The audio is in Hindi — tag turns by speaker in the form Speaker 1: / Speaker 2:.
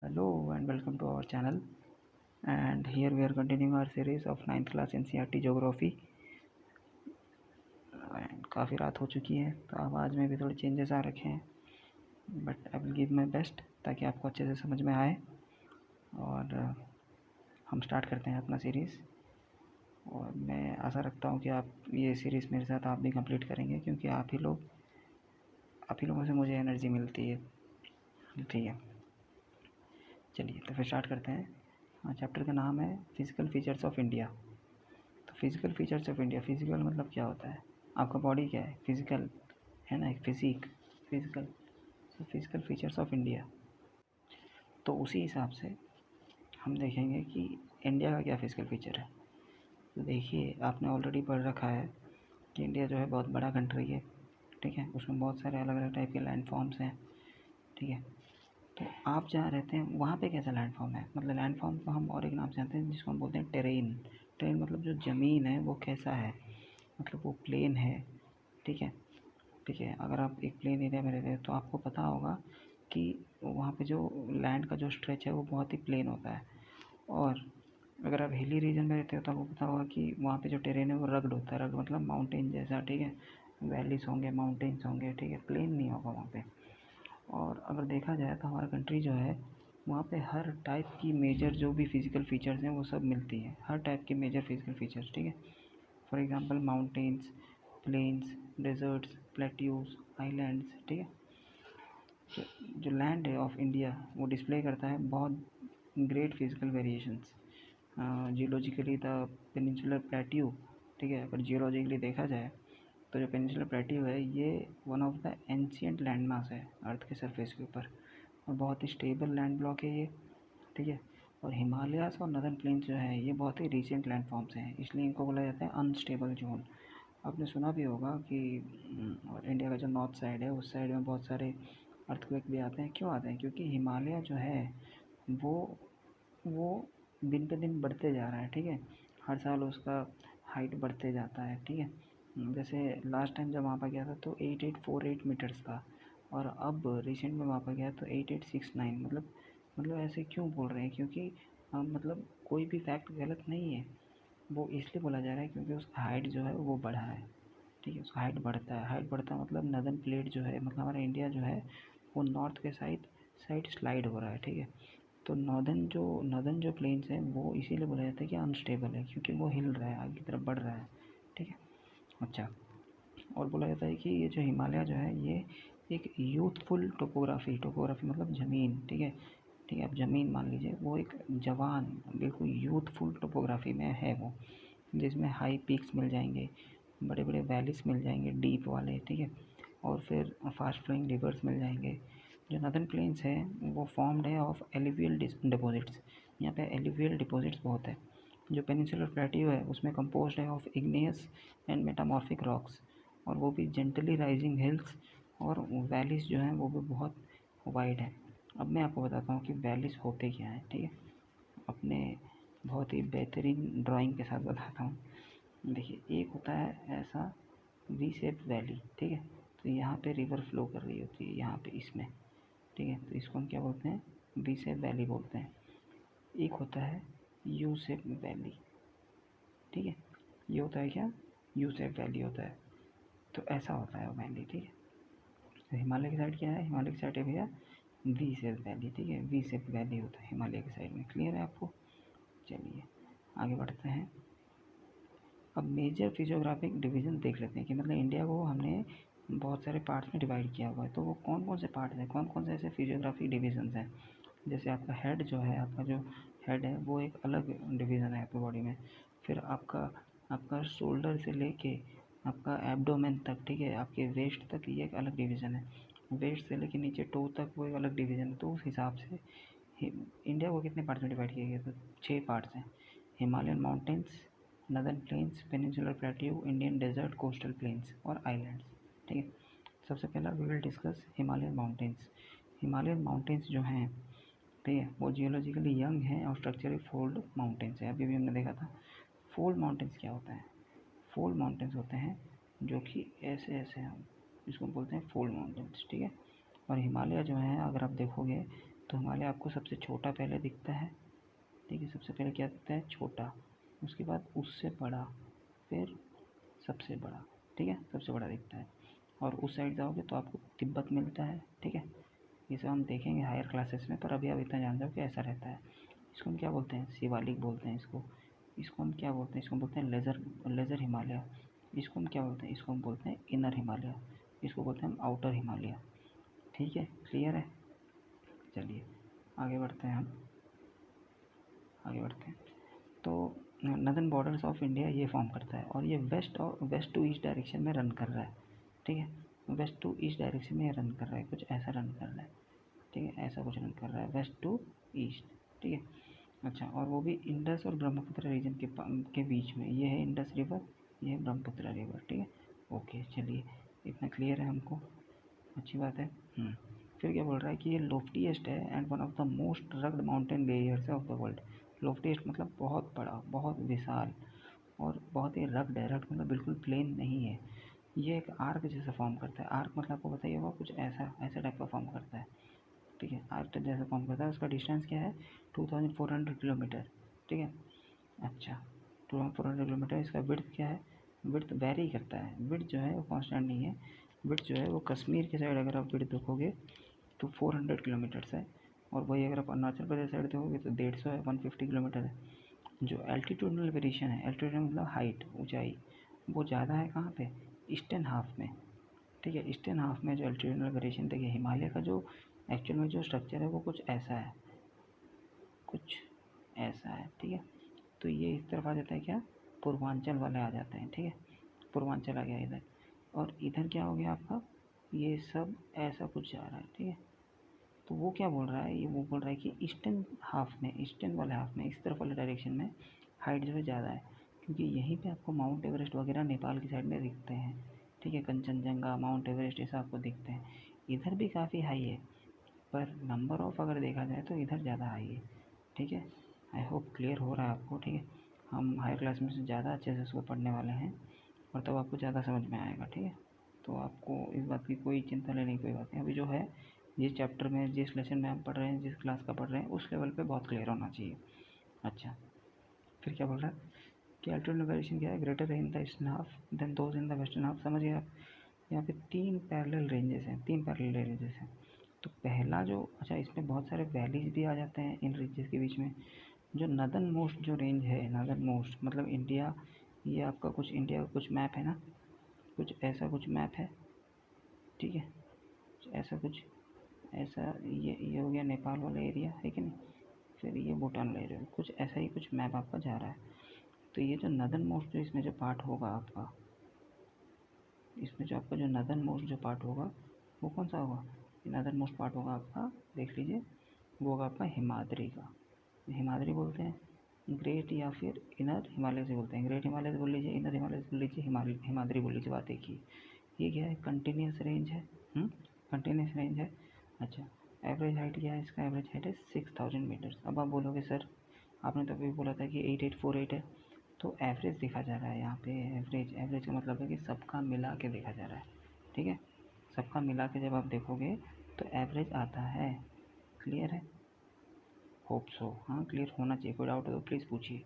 Speaker 1: Hello and welcome to our channel. And here we are continuing our series of 9th class NCERT Geography. And काफ़ी रात हो चुकी है तो आवाज़ में भी थोड़े चेंजेस आ रखे हैं, but I will give my best ताकि आपको अच्छे से समझ में आए। और हम स्टार्ट करते हैं अपना सीरीज़। और मैं आशा रखता हूँ कि आप ये सीरीज़ मेरे साथ आप भी कंप्लीट करेंगे, क्योंकि आप ही लोगों से मुझे एनर्जी मिलती है। ठीक है, चलिए तो फिर स्टार्ट करते हैं। चैप्टर का नाम है फिज़िकल फीचर्स ऑफ इंडिया। तो physical features of India, physical मतलब क्या होता है? आपका बॉडी क्या है? फिज़िकल है ना, एक फिज़िकल। तो फिज़िकल फीचर्स ऑफ इंडिया, तो उसी हिसाब से हम देखेंगे कि इंडिया का क्या फिज़िकल फीचर है। तो देखिए, आपने ऑलरेडी पढ़ रखा है कि इंडिया जो है बहुत बड़ा कंट्री है। ठीक है, उसमें बहुत सारे अलग अलग टाइप के लैंड फॉर्म्स हैं। ठीक है, तो आप जहाँ रहते हैं वहाँ पे कैसा लैंड फॉर्म है? मतलब लैंड फॉर्म को हम और एक नाम से जानते हैं, जिसको हम बोलते हैं टेरेन। टेरेन मतलब जो ज़मीन है वो कैसा है, मतलब वो प्लेन है। ठीक है, अगर आप एक प्लेन एरिया में रहते हैं तो आपको पता होगा कि वहाँ पे जो लैंड का जो स्ट्रेच है वो बहुत ही प्लेन होता है। और अगर आप हिली रीजन में रहते हो तो आपको पता होगा कि वहाँ पे जो टेरेन है वो रग्ड होता है। रग्ड मतलब माउंटेन जैसा। ठीक है, वैलीज होंगे, माउंटेन्स होंगे। ठीक है, प्लेन नहीं होगा वहाँ पे। और अगर देखा जाए तो हमारा कंट्री जो है वहाँ पे हर टाइप की मेजर जो भी फिज़िकल फीचर्स हैं वो सब मिलती हैं। हर टाइप के मेजर फिज़िकल फीचर्स। ठीक है, for example mountains, plains, deserts, plateaus, islands. ठीक है, जो लैंड है ऑफ इंडिया वो डिस्प्ले करता है बहुत great physical variations. Geologically the peninsular plateau. ठीक है, अगर जियोलॉजिकली देखा जाए तो जो पेनिनसुलर प्लेट्यू है ये one of the ancient land mass है अर्थ के सरफेस के ऊपर, और बहुत ही स्टेबल लैंड ब्लॉक है ये। ठीक है, और हिमालयास और नदर्न प्लेन्स जो है ये बहुत ही रिसेंट लैंड फॉर्म्स हैं, इसलिए इनको बोला जाता है अनस्टेबल जोन। आपने सुना भी होगा कि और इंडिया का जो नॉर्थ साइड है उस साइड में बहुत सारे अर्थक्वेक भी आते हैं। क्यों आते हैं? क्योंकि हिमालय जो है वो वो दिन पे दिन बढ़ते जा रहा है। ठीक है, हर साल उसका हाइट बढ़ते जाता है। ठीक है, जैसे लास्ट टाइम जब वहाँ पर गया था तो 8848 मीटर्स था, और अब रिसेंट में वहाँ पर गया तो 8869। मतलब ऐसे क्यों बोल रहे हैं? क्योंकि मतलब कोई भी फैक्ट गलत नहीं है, वो इसलिए बोला जा रहा है क्योंकि उसका हाइट जो है वो बढ़ा है। ठीक है, उसका हाइट बढ़ता है। हाइट बढ़ता है मतलब नदर्न प्लेट जो है, मतलब हमारा इंडिया जो है वो नॉर्थ के साइड स्लाइड हो रहा है। ठीक है, तो नॉर्दर्न जो प्लेन्स हैं वो इसीलिए बोला जाता है कि अनस्टेबल है, क्योंकि वो हिल रहा है, आगे की तरफ बढ़ रहा है। ठीक है, अच्छा, और बोला जाता है कि ये जो हिमालय जो है ये एक यूथफुल टोपोग्राफी मतलब ज़मीन। ठीक है, आप ज़मीन मान लीजिए, वो एक जवान बिल्कुल यूथफुल टोपोग्राफी में है वो, जिसमें हाई पीक्स मिल जाएंगे, बड़े बड़े वैलीज मिल जाएंगे डीप वाले। ठीक है, और फिर फास्ट फ्लोइंग रिवर्स मिल जाएंगे। जो नदर्न प्लेन्स है वो फॉर्म्ड है ऑफ एलिवियल डिपॉजिट्स। यहाँ पे एलिवियल डिपॉजिट्स बहुत है। जो पेनिनसुलर प्लेट्यू है उसमें कंपोज्ड है of igneous and metamorphic rocks, और वो भी जेंटली राइजिंग हिल्स, और वैलीज जो हैं वो भी बहुत वाइड है। अब मैं आपको बताता हूँ कि वैलीज होते क्या हैं। ठीक है, अपने बहुत ही बेहतरीन ड्राइंग के साथ बताता हूँ। देखिए, एक होता है ऐसा वी शेप वैली। ठीक है, तो यहाँ पे रिवर फ्लो कर रही होती है यहाँ पे इसमें। ठीक है, तो इसको हम क्या बोलते हैं? वी शेप वैली बोलते हैं। एक होता है यू शेप वैली। ठीक है, ये होता है क्या? यू शेप वैली होता है। तो ऐसा होता है वो वैली। ठीक है, तो हिमालय की साइड क्या है? हिमालय की साइड है भैया वी शेप वैली। ठीक है, वी शेप वैली होता है हिमालय की साइड में। क्लियर है आपको? चलिए आगे बढ़ते हैं। अब मेजर फिजियोग्राफिक डिवीज़न देख लेते हैं कि मतलब इंडिया को हमने बहुत सारे पार्ट्स में डिवाइड किया हुआ है, तो वो कौन कौन से पार्ट्स हैं, कौन कौन से ऐसे फिजियोग्राफिक डिवीजन्स हैं। जैसे आपका हेड जो है, आपका जो हेड है वो एक अलग डिवीज़न है आपकी बॉडी में। फिर आपका शोल्डर से लेके आपका एब्डोमेन तक, ठीक है, आपके वेस्ट तक ये एक अलग डिवीज़न है। वेस्ट से लेके नीचे टो तक वो एक अलग डिवीज़न है। तो उस हिसाब से इंडिया को कितने पार्ट्स में डिवाइड किया गया? तो 6 पार्ट्स हैं। Himalayan mountains, northern plains, peninsular plateau, Indian desert, coastal plains और आइलैंड्स। ठीक है, सबसे पहला we will discuss Himalayan mountains. Himalayan mountains जो हैं, ठीक है, वो जियोलॉजिकली यंग हैं और स्ट्रक्चरली फोल्ड माउंटेन्स हैं। अभी भी हमने देखा था। फोल्ड माउंटेन्स क्या होता है? फोल्ड माउंटेन्स होते हैं जो कि ऐसे ऐसे हैं, इसको बोलते हैं फोल्ड माउंटेन्स। ठीक है, और हिमालय जो है अगर आप देखोगे तो हिमालय आपको सबसे छोटा पहले दिखता है, ठीक है, सबसे पहले क्या दिखता है, छोटा, उसके बाद उससे बड़ा, फिर सबसे बड़ा, ठीक है, सबसे बड़ा दिखता है। और उस साइड जाओगे तो आपको तिब्बत मिलता है, ठीक है। ये सब हम देखेंगे हायर क्लासेस में, पर अभी आप इतना जान जाओ कि ऐसा रहता है। इसको हम क्या बोलते हैं, शिवालिक बोलते हैं इसको। इसको हम क्या बोलते हैं, इसको बोलते हैं लेज़र हिमालय। इसको हम क्या बोलते हैं, इसको हम बोलते हैं इनर हिमालय। इसको बोलते हैं हम आउटर हिमालय, ठीक है, क्लियर है। चलिए आगे बढ़ते हैं, हम आगे बढ़ते हैं। तो नदर्न बॉर्डर्स ऑफ इंडिया ये फॉर्म करता है, और ये वेस्ट टू ईस्ट डायरेक्शन में रन कर रहा है, ठीक है, वेस्ट टू ईस्ट डायरेक्शन में रन कर रहा है, कुछ ऐसा रन कर रहा है, ठीक है, ऐसा कुछ रन कर रहा है, वेस्ट टू ईस्ट, ठीक है। अच्छा, और वो भी इंडस और ब्रह्मपुत्र रीजन के बीच में, ये है इंडस रिवर, ये है ब्रह्मपुत्र रिवर, ठीक है। ओके, चलिए इतना क्लियर है हमको, अच्छी बात है। फिर क्या बोल रहा है कि ये लोफ्टीएस्ट है and one of the most rugged mountain ranges of the world. Loftiest मतलब बहुत बड़ा, बहुत विशाल, और बहुत ही रग्ड है। रग्ड मतलब बिल्कुल प्लेन नहीं है, ये एक आर्क जैसा फॉर्म करता है। आर्क मतलब आपको बताइए होगा, कुछ ऐसा टाइप का फॉर्म करता है, ठीक है, आर्क जैसा फॉर्म करता है। उसका डिस्टेंस क्या है, 2400 किलोमीटर, ठीक है। अच्छा, 2400 किलोमीटर। इसका विड्थ क्या है, विड्थ वेरी करता है, विड्थ जो है वो कांस्टेंट नहीं है। विड्थ जो है वो कश्मीर के साइड अगर आप विड्थ देखोगे तो 400 किलोमीटर्स है, और वही अगर आप अरुणाचल प्रदेश साइड देखोगे तो 150 है, 150 किलोमीटर है। जो एल्टीट्यूडनल वेरिएशन है, एल्टीट्यूड मतलब हाइट, ऊंचाई, वो ज़्यादा है कहाँ पे, ईस्टर्न हाफ में, ठीक है। ईस्टर्न हाफ में जो एल्टीट्यूडनल वेरिएशन, देखिए हिमालय का जो एक्चुअल में जो स्ट्रक्चर है वो कुछ ऐसा है, कुछ ऐसा है, ठीक है। तो ये इस तरफ आ जाता है क्या, पूर्वांचल वाले आ जाते हैं, ठीक है, पूर्वांचल आ गया इधर। और इधर क्या हो गया आपका, ये सब ऐसा कुछ जा रहा है, ठीक है। तो वो क्या बोल रहा है, ये वो बोल रहा है कि ईस्टर्न हाफ में, ईस्टर्न वाले हाफ में, इस तरफ वाले डायरेक्शन में हाइट जो है ज़्यादा है, क्योंकि यहीं पे आपको माउंट एवरेस्ट वगैरह नेपाल की साइड में दिखते हैं, ठीक है, कंचनजंगा, माउंट एवरेस्ट, ये सब आपको दिखते हैं। इधर भी काफ़ी हाई है, पर नंबर ऑफ अगर देखा जाए तो इधर ज़्यादा हाई है, ठीक है। आई होप क्लियर हो रहा है आपको, ठीक है। हम हायर क्लास में से ज़्यादा अच्छे से इसको पढ़ने वाले हैं, और तब आपको ज़्यादा समझ में आएगा, ठीक है। तो आपको इस बात की कोई चिंता लेने की कोई बात नहीं। अभी जो है, जिस चैप्टर में, जिस लेसन में हम पढ़ रहे हैं, जिस क्लास का पढ़ रहे हैं, उस लेवल पे बहुत क्लियर होना चाहिए। अच्छा, फिर क्या बोल रहा है कि अल्टीट्यूड वेरिएशन क्या है, greater in the eastern half than those in the western half. समझिए आप, यहाँ पे तीन पैरेलल रेंजेस हैं, तीन पैरेलल रेंजेस हैं। तो पहला जो, अच्छा, इसमें बहुत सारे वैलीज भी आ जाते हैं इन रेंजेस के बीच में। जो नदर्न मोस्ट जो रेंज है, नदर्न मोस्ट मतलब इंडिया, ये आपका कुछ इंडिया का कुछ मैप है ना, कुछ ऐसा कुछ मैप है, ठीक है, ऐसा कुछ, ऐसा ये हो गया नेपाल वाला एरिया, है कि नहीं, फिर ये भूटान वाला एरिया, कुछ ऐसा ही कुछ मैप आपका जा रहा है। तो ये जो नदर्न मोस्ट जो इसमें जो पार्ट होगा आपका, इसमें जो आपका जो नदर्न मोस्ट जो पार्ट होगा वो कौन सा होगा, नदर्न मोस्ट पार्ट होगा आपका, देख लीजिए, वो होगा आपका हिमाद्री का। हिमाद्री बोलते हैं, ग्रेट या फिर इनर हिमालय से बोलते हैं। ग्रेट हिमालय से बोल लीजिए, इनर हिमालय से बोल लीजिए, हिमाद्री बोल लीजिए, बात एक ही। ये क्या है, कंटिन्यूस रेंज है, कंटिन्यूस रेंज है। अच्छा, एवरेज हाइट क्या है इसका, एवरेज हाइट है 6000 मीटर्स। अब आप बोलोगे सर, आपने तो अभी बोला था कि 8848 है, तो एवरेज देखा जा रहा है यहाँ पे। एवरेज, एवरेज का मतलब है कि सबका मिला के देखा जा रहा है, ठीक है। सबका मिला के जब आप देखोगे तो एवरेज आता है, क्लियर है, होप सो, हाँ क्लियर होना चाहिए। कोई डाउट हो तो प्लीज़ पूछिए।